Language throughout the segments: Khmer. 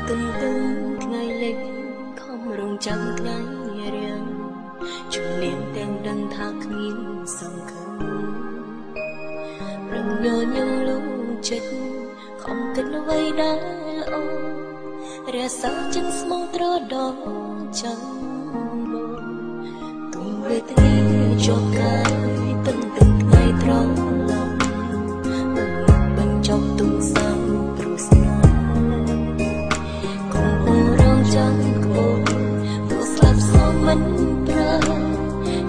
ទន្ទឹងថ្ងៃលិចខំរងចាំថ្ងៃរៀងជំនាញទាំងដឹងថាគ្មានសង្ឃឹមរំញញឹមលូចិត្តខំគិតអ្វីដែលល្អរសាចិត្តស្មងត្រដោចាំបងទុំវេទនាជាប់កាយទន្ទឹងថ្ងៃត្រង់បញ្ចប់ទុំសាំព្រោះស្នេហ៍មិនប្រើ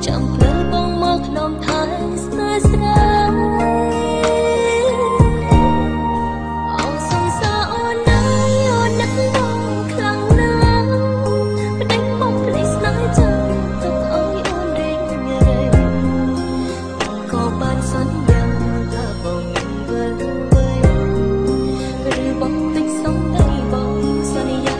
ចាំភ្លើបងមកក្នុងថែស្នេហ៍ស្រាអោសង្សារអូនណាយអូននឹកបងខ្លាំងណាស់ប្តេជ្ញាភ្លេចស្នេហ៍ចាំទុកឲ្យអូនរៀងរែងបងក៏បានសន្យាថាបងនឹងវិលវិញឬបងពេចសំដីបងសន្យា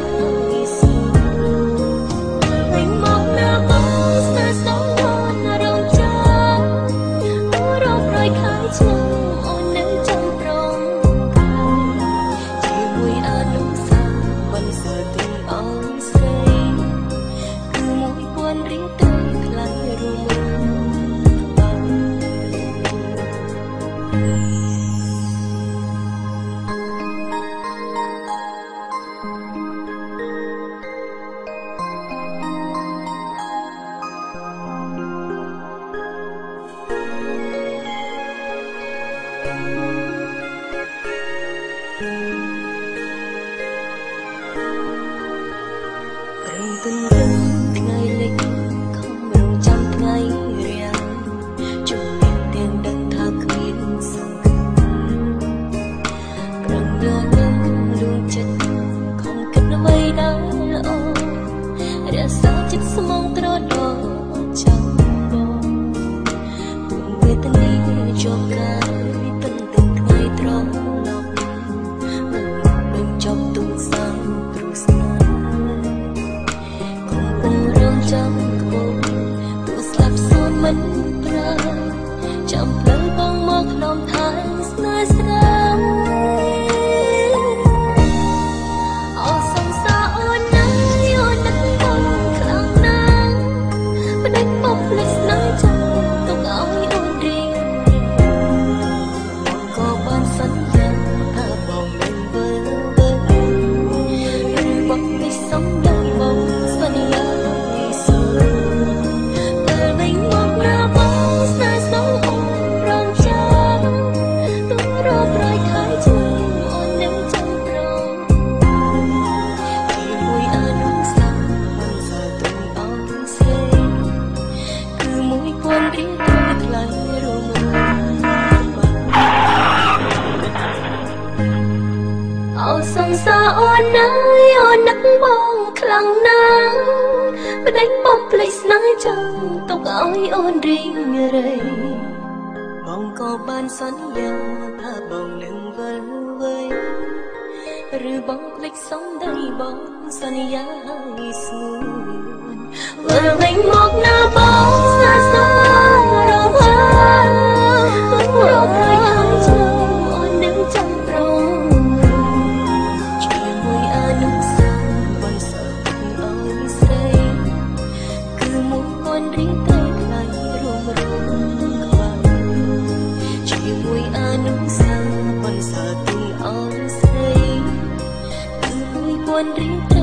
ទន្ទឹងថ្ងៃលិចខំរងចាំថ្ងៃរៀងជំនាញទាំងដឹងថាគ្មានសង្ឃឹមប្រឹងញញឹមលួងចិត្តខំគិតអ្វីដែលល្អរក្សាចិត្តស្មងត្រដោចាំបងពុំវេទនាជាប់កាយទន្ទឹងថ្ងៃត្រង់បញ្ចប់ទុំសាំព្រោះស្នេហ៍ចាំក្បូរទោះស្លាប់សូនមិនប្រើចាំភ្លើបងមកក្នុងថែស្នេហ៍ស្រាអូសង្សារអូនណាយអូននឹកបងខ្លាំងណាស់ប្តេជ្ញាភ្លេចស្នេហ៍ចាំទុកឲ្យអូនរៀងបងក៏បានសន្យាថាបងនឹងវិលវិញឬបងមិនសំដីបងសន្យាអូសង្សារអូនណាយអូននឹកបងខ្លាំងណាស់ប្តេជ្ញាបំភ្លេចស្នេហ៍ចាំទុកឲ្យអូនរៀងរែងបងក៏បានសន្យាថាបងនឹងវិលវិញឬបងភ្លេចសំដីបងសន្យាឲ្យស្ងួនវិលវិញមកណាបងស្នេហ៍ស្នេហ៍រងហើរងហើយហើយចាំអូននឹងចាំប្រងរៀងតែខ្លាញ់រងរងខ្វាយជាមួយអនុសាសន៍បន្សើទុំអនស្រីគឺមួយពន់រៀង